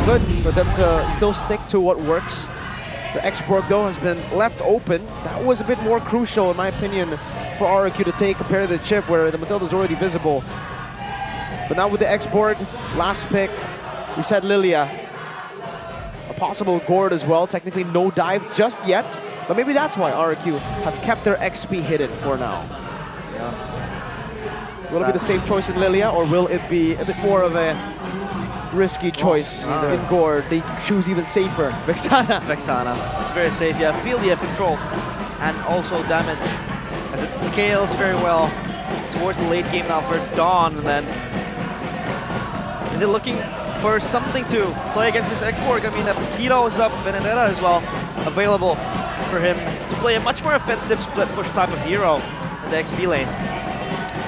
good for them to still stick to what works. The export, though, has been left open. That was a bit more crucial, in my opinion, for RRQ to take compared to the chip, where the Matilda's already visible. But now with the export, last pick, we said Lilia. A possible Gord as well. Technically no dive just yet, but maybe that's why RRQ have kept their XP hidden for now. Yeah. Will it be the safe choice in Lilia, or will it be a bit more of a risky choice in Gord? They choose even safer. Vexana. It's very safe. You have field, you have control, and also damage, as it scales very well towards the late game now for Dawn. And then, is it looking for something to play against this export? I mean, Keto is up, Benedetta as well, available for him to play a much more offensive split push type of hero in the XP lane.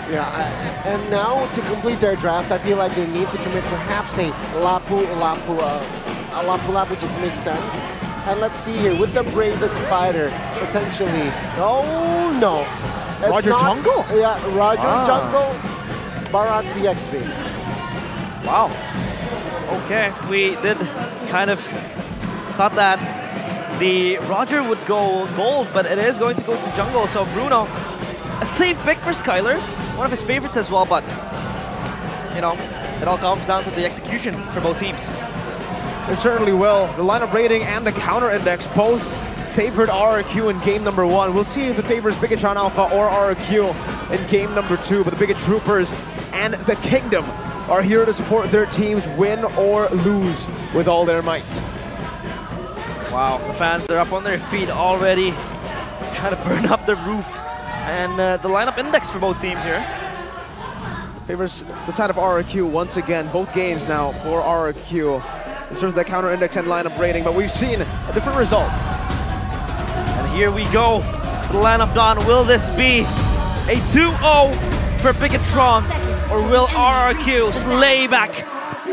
Yeah, and now to complete their draft, I feel like they need to commit perhaps a Lapu just makes sense. And let's see here, with the Bravest Spider, potentially. Oh no. Roger Jungle? Yeah, Roger Jungle, Barat CXV. Wow. Okay, we did kind of thought that the Roger would go gold, but it is going to go to jungle. So Bruno, a safe pick for Skylar, one of his favorites as well, but you know, it all comes down to the execution for both teams. It certainly will. The lineup rating and the counter index both favored RRQ in game number 1. We'll see if it favors BIGETRON Alpha or RRQ in game number 2, but the Biget Troopers and the Kingdom are here to support their teams, win or lose, with all their might. Wow, the fans are up on their feet already, trying to burn up the roof. And the lineup index for both teams here favors the side of RRQ once again. Both games now for RRQ in terms of the counter index and lineup rating, but we've seen a different result. And here we go, the lineup Dawn. Will this be a 2-0 for BIGETRON, or will RRQ slay back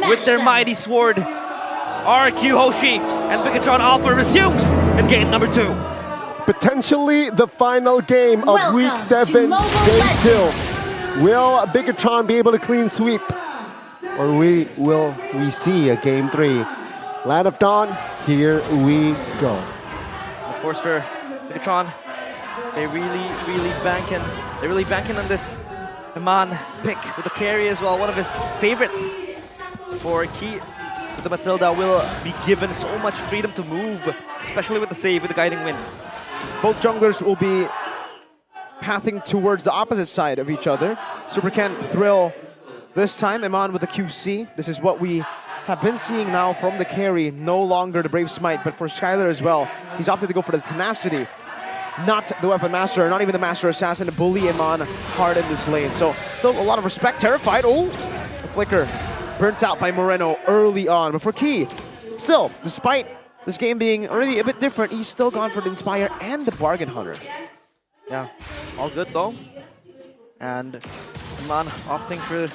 with their mighty sword? RRQ HOSHI and BIGETRON Alpha resumes in game number 2. Potentially the final game of week 7, day 2. Will BIGETRON be able to clean sweep, or will we see a game 3? Land of Dawn, here we go. Of course, for BIGETRON, they're really banking on this Iman pick with the carry as well. One of his favorites for Key. The Matilda will be given so much freedom to move, especially with the save, with the guiding wind. Both junglers will be pathing towards the opposite side of each other. Super Ken Thrill this time, Iman with the QC. This is what we have been seeing now from the carry. No longer the Brave Smite, but for Skylar as well. He's opted to go for the Tenacity, not the Weapon Master, not even the Master Assassin, to bully Iman hard in this lane. So still a lot of respect. Terrified. Oh, a flicker. Burnt out by Moreno early on. But for Key, still, despite this game being already a bit different, he's still gone for the Inspire and the Bargain Hunter. Yeah, all good though. And Iman opting for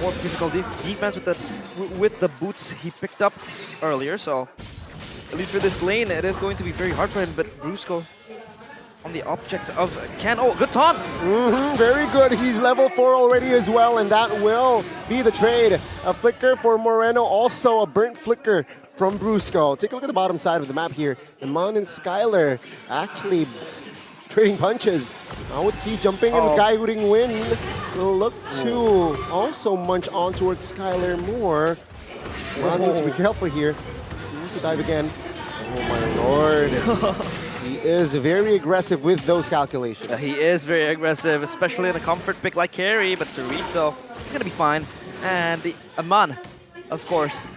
more physical defense with the boots he picked up earlier. So at least for this lane, it is going to be very hard for him. But Brusco on the object of Ken. Oh, good taunt. Very good. He's level 4 already as well, and that will be the trade. A flicker for Moreno, also a burnt flicker from Brusco. Take a look at the bottom side of the map here. Iman and Skylar actually trading punches. Now with Key jumping and with guiding wind, will look to also munch on towards Skylar more. Iman needs to be careful here. He needs to dive again. Oh my lord. He is very aggressive with those calculations. He is very aggressive, especially in a comfort pick like carry, but Cerrito, he's going to be fine. And the Iman, of course.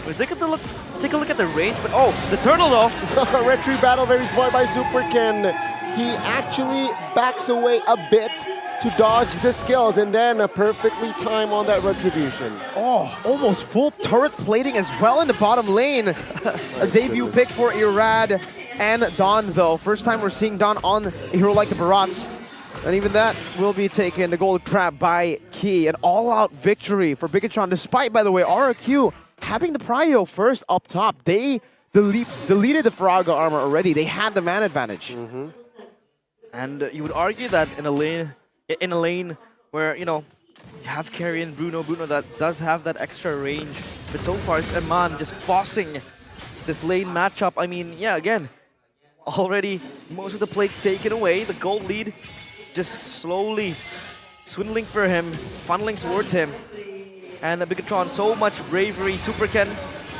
We'll take a look at the range, but the turtle though. Retry battle, very smart by Super Ken. He actually backs away a bit to dodge the skills, and then a perfectly time on that retribution. Oh, almost full turret plating as well in the bottom lane. A debut pick for Irad and Dawn though. First time we're seeing Dawn on a hero like the Barats. And even that will be taken, the gold crab by Key. An all-out victory for BIGETRON, despite, by the way, RRQ having the prio first up top. They deleted the Faraga armor already. They had the man advantage. And you would argue that in a lane where, you know, You have carry in Bruno that does have that extra range. But so far it's Eman just bossing this lane matchup. I mean, yeah, again, already most of the plates taken away. The gold lead just slowly swindling for him, funneling towards him. And BIGETRON, so much bravery. Super Ken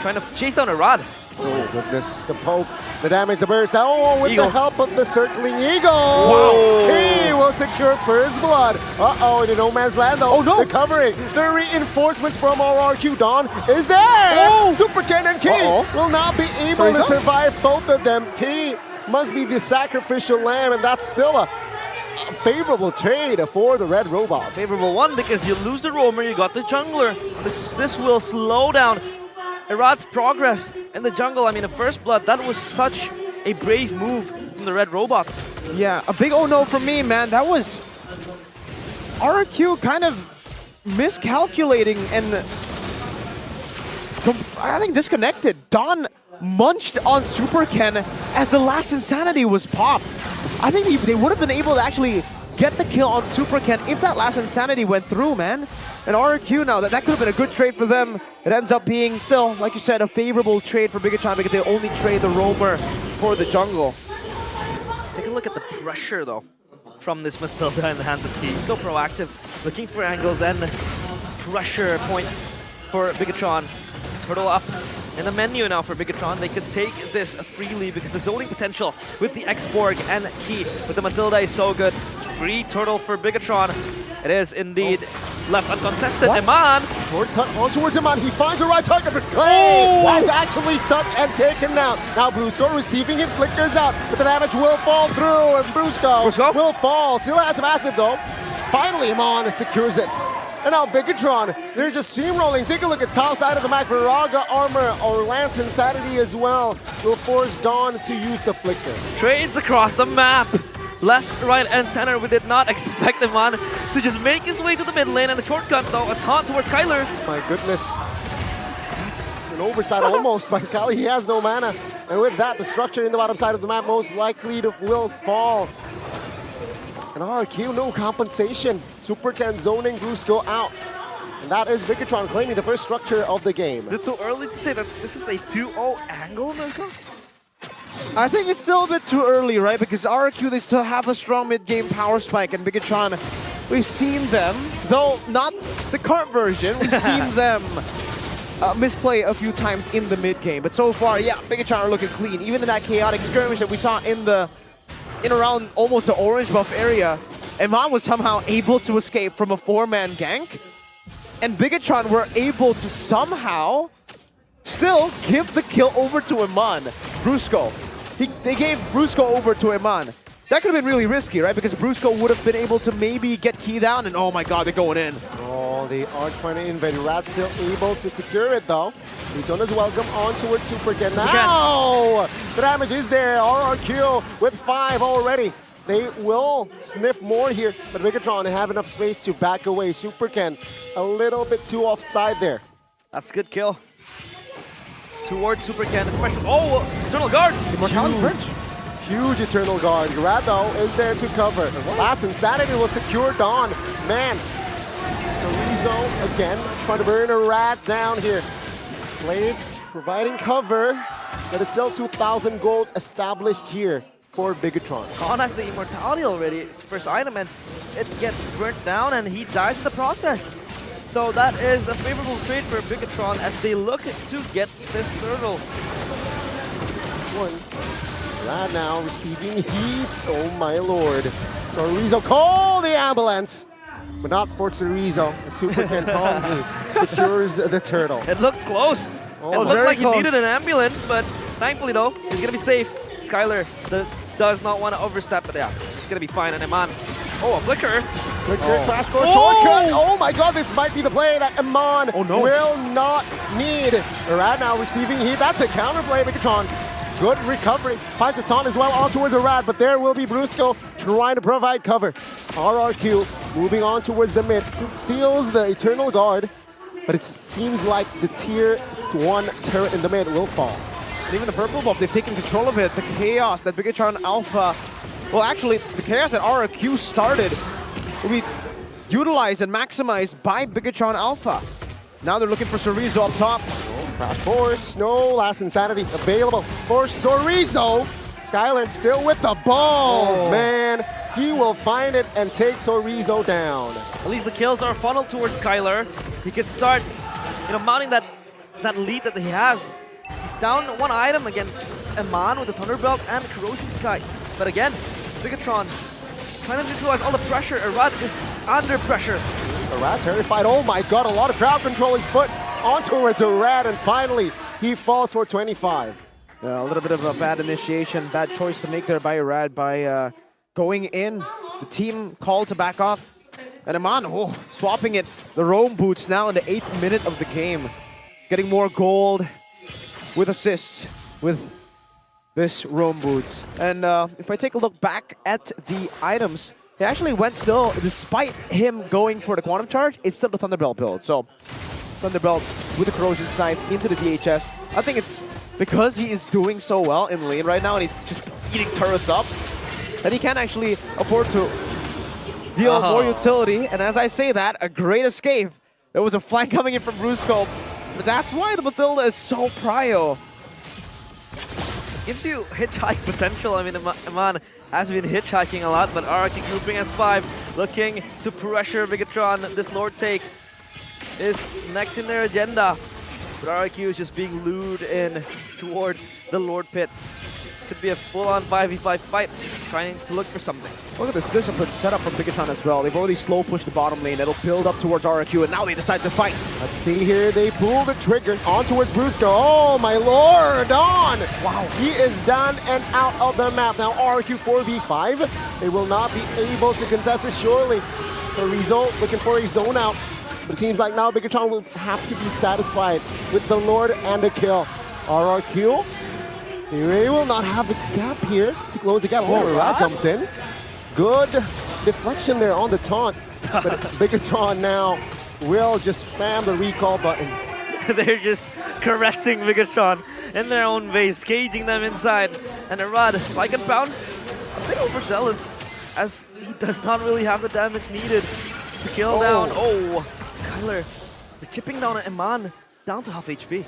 trying to chase down a Rod. Oh goodness, the poke, the damage, the burst. Oh, with Eagle. the help of the circling eagle. Wow. He will secure first blood. Uh-oh, in the no man's land though. Oh no. Recovering. The reinforcements from RRQ Dawn is there. Oh. Super Ken and Key will not be able to survive both of them. Key must be the sacrificial lamb, and that's still a favorable trade for the red robots. Favorable one because you lose the roamer, you got the jungler. This will slow down Irad's progress in the jungle. I mean, the first blood, that was such a brave move from the red robots. Yeah, a big oh no from me, man. That was RRQ kind of miscalculating and I think disconnected. Don munched on Super Ken as the last Insanity was popped. I think they would have been able to actually get the kill on Super Ken if that last Insanity went through, man. And RRQ now, that could have been a good trade for them. It ends up being still, like you said, a favorable trade for BIGETRON because they only trade the roamer for the jungle. Take a look at the pressure, though, from this Matilda in the hands of Key. So proactive, looking for angles and pressure points for BIGETRON. Turtle up in the menu now for BIGETRON. They could take this freely because the zoning potential with the X-Borg and Key with the Matilda is so good. Free turtle for BIGETRON. It is indeed left uncontested. Eman. Shortcut on towards Eman. He finds the right target. The clay is actually stuck and taken out. Now Brusco receiving it, flickers out, but the damage will fall through, and Brusco will fall. Still has massive though. Finally, Eman secures it. And now BIGETRON, they're just steamrolling. Take a look at top side of the map. Viraga armor or Lance Insanity as well will force Dawn to use the flicker. Trades across the map. Left, right, and center. We did not expect Eman to just make his way to the mid lane, and the shortcut though, a taunt towards Kyler. My goodness. It's an oversight almost by Kali. He has no mana. And with that, the structure in the bottom side of the map most likely will fall. And RRQ, no compensation. Super Ken zoning Brusco out. And that is BIGETRON claiming the first structure of the game. Is it too early to say that this is a 2-0 angle, Mirko? I think it's still a bit too early, right? Because RRQ, they still have a strong mid-game power spike, and BIGETRON, we've seen them, though not the current version, we've seen them misplay a few times in the mid-game. But so far, yeah, BIGETRON are looking clean. Even in that chaotic skirmish that we saw in around almost the orange buff area, Eman was somehow able to escape from a 4-man gank, and BIGETRON were able to somehow still give the kill over to Eman. Brusco. They gave Brusco over to Eman. That could have been really risky, right? Because Brusco would have been able to maybe get Key down, and oh my god, they're going in. Oh, they are trying to invade. Rat still able to secure it though. Return is welcome on towards Super Ken. Now the damage is there. RRQ with 5 already. They will sniff more here, but BIGETRON have enough space to back away. Super Ken a little bit too offside there. That's a good kill. Towards Super Ken, especially. Oh, Eternal Guard! Immortality Bridge. Huge Eternal Guard. Rad though is there to cover. Last Insanity will secure Dawn. Man, so Rizzo again trying to burn a Rad down here. Blade providing cover, but it's still 2,000 gold established here for BIGETRON. Dawn has the immortality already, it's first item, and it gets burnt down and he dies in the process. So that is a favorable trade for BIGETRON as they look to get this turtle. Rad now receiving heat. Oh my lord. So Rizzo call the ambulance, but not for Rizzo. Super Ken calmly secures the turtle. It looked close. Oh, it looked like close. he needed an ambulance, but thankfully though, he's gonna be safe. Skylar does not want to overstep, but yeah, it's gonna be fine. And Eman, oh, a flicker. Flicker, crash course, shortcut. Oh my god, this might be the play that Eman will not need. Rad now receiving heat. That's a counterplay, BIGETRON. Good recovery. Finds a taunt as well on towards a Rad, but there will be Brusco trying to provide cover. RRQ moving on towards the mid. Steals the Eternal Guard, but it seems like the tier 1 turret in the mid will fall. And even the purple buff, they've taken control of it. The chaos that BIGETRON Alpha, well actually, the chaos that RRQ started will be utilized and maximized by BIGETRON Alpha. Now they're looking for Chorizo up top. Crash Force, no last insanity available for Chorizo. Skylar still with the balls, man. He will find it and take Chorizo down. At least the kills are funneled towards Skylar. He could start, mounting that lead that he has. He's down one item against Eman with the Thunderbelt and Corrosion Sky. But again, BIGETRON trying to neutralize all the pressure. Arad is under pressure. Arad terrified. Oh my god, a lot of crowd control is put onto Arad, and finally he falls for 25. Yeah, a little bit of a bad initiation, bad choice to make there by Arad by going in. The team called to back off. And Eman, swapping it. The roam boots now in the 8th minute of the game. Getting more gold with assists with this roam boots. And if I take a look back at the items, he actually went still, despite him going for the Quantum Charge, it's still the Thunderbelt build. So Thunderbelt with the Corrosion Scythe into the DHS. I think it's because he is doing so well in lane right now and he's just eating turrets up that he can actually afford to deal more utility. And as I say that, a great escape. There was a flank coming in from Brusco, but that's why the Matilda is so prio. Gives you hitchhike potential. I mean, Eman has been hitchhiking a lot, but RRQ grouping S5 looking to pressure BIGETRON. This Lord take is next in their agenda. But RRQ is just being lured in towards the Lord pit. This could be a full-on 5v5 fight, trying to look for something. Look at this discipline setup from BIGETRON as well. They've already slow pushed the bottom lane. It'll build up towards RRQ, and now they decide to fight. Let's see here. They pull the trigger on towards Brusco. Oh, my lord, Dawn! Wow. He is done and out of the map. Now RRQ 4v5. They will not be able to contest this surely. So Rizzo looking for a zone out. But it seems like now BIGETRON will have to be satisfied with the Lord and the kill. RRQ, they will not have the gap here to close the gap. Oh, Rad jumps in. Good deflection there on the taunt. But BIGETRON now will just spam the recall button. They're just caressing BIGETRON in their own base, caging them inside. And Arad, like it bounce, a bit overzealous, as he does not really have the damage needed to kill down. Oh, Skylar is chipping down at Eman, down to half HP.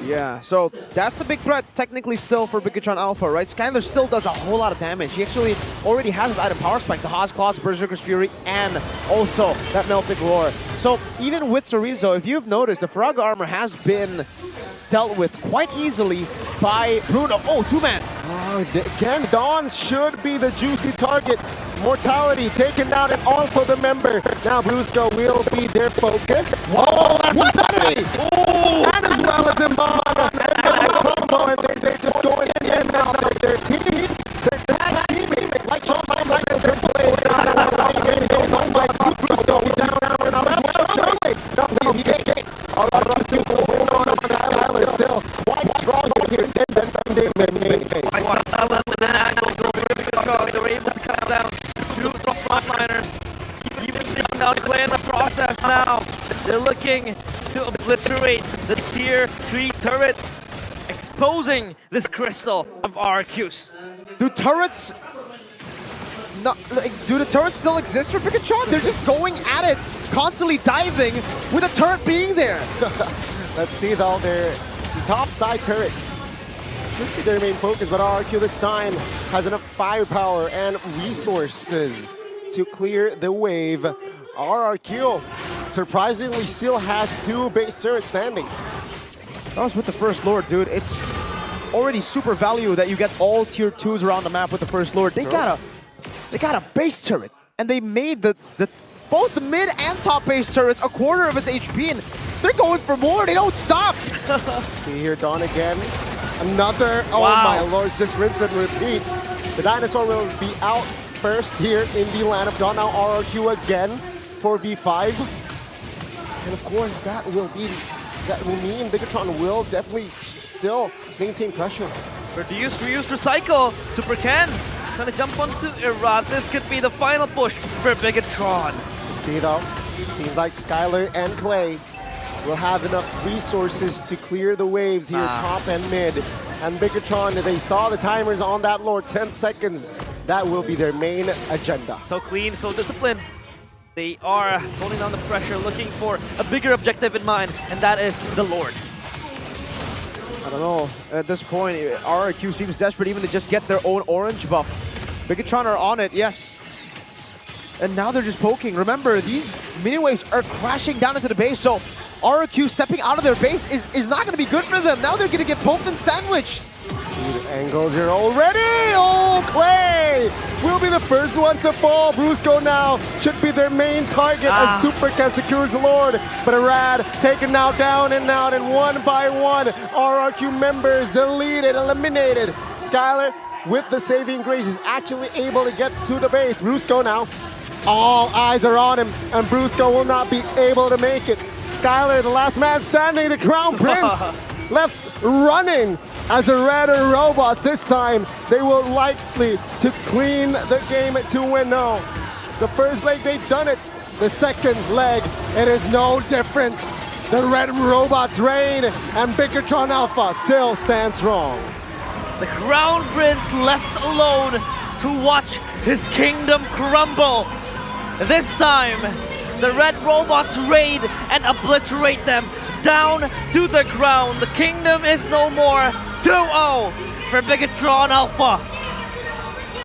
Yeah, so that's the big threat technically still for BIGETRON Alpha, right? Skylar still does a whole lot of damage. He actually already has his item power spikes, the Haas Claws, Berserker's Fury, and also that Melting Roar. So even with Chorizo, if you've noticed, the Faraga armor has been dealt with quite easily by Bruno. Oh, two-man. Again, Dawn should be the juicy target. Mortality taken down, and also the member. Now Brusco will be their focus. Whoa, that's insanity! And as well as Imbana. And they're just going in and out. They're teaming. They're tag teaming. Like Sean like they're playing. Oh my God, Brusco down. Now he escapes. All right, Brusco will hold on to Skylar still. Quite strong here. They're able to cut down two frontliners. Even taking down Clay in the process now. They're looking to obliterate the tier 3 turret, exposing this crystal of RRQs. Do the turrets still exist for BIGETRON? They're just going at it, constantly diving with a turret being there. Let's see though, their top side turret should be their main focus, but RRQ this time has enough firepower and resources to clear the wave. RRQ surprisingly still has 2 base turrets standing. That was with the first Lord, dude. It's already super value that you get all tier 2s around the map with the first Lord. They got a base turret, and they made both the mid and top base turrets a quarter of its HP, and they're going for more. They don't stop. See here, Dawn again. Another, oh my lord, it's just rinse and repeat. The dinosaur will be out first here in the land of Dawn. Now RRQ again for V5. And of course, that will mean BIGETRON will definitely still maintain pressure. Reduce, reuse, recycle. Super Ken trying to jump onto Irad. This could be the final push for BIGETRON. See though, seems like Skylar and Clay will have enough resources to clear the waves here, top and mid. And BIGETRON, they saw the timers on that Lord, 10 seconds. That will be their main agenda. So clean, so disciplined. They are toning down the pressure, looking for a bigger objective in mind, and that is the Lord. I don't know. At this point, RRQ seems desperate even to just get their own orange buff. BIGETRON are on it, yes. And now they're just poking. Remember, these mini waves are crashing down into the base, so RRQ stepping out of their base is not going to be good for them. Now they're going to get poked and sandwiched. See the angles here already. Oh, Clay will be the first one to fall. Brusco now should be their main target as Supercat secures the Lord. But Arad taken now down, and one by one, RRQ members deleted, eliminated. Skylar, with the saving grace, is actually able to get to the base. Brusco now, all eyes are on him, and Brusco will not be able to make it. Skylar, the last man standing, the Crown Prince, left running as the Red Robots. This time, they will likely to clean the game to win. No, the first leg, they've done it. The second leg, it is no different. The Red Robots reign, and BIGETRON Alpha still stands strong. The Crown Prince left alone to watch his kingdom crumble. This time, the Red Robots raid and obliterate them down to the ground. The kingdom is no more. 2-0 for BIGETRON Alpha.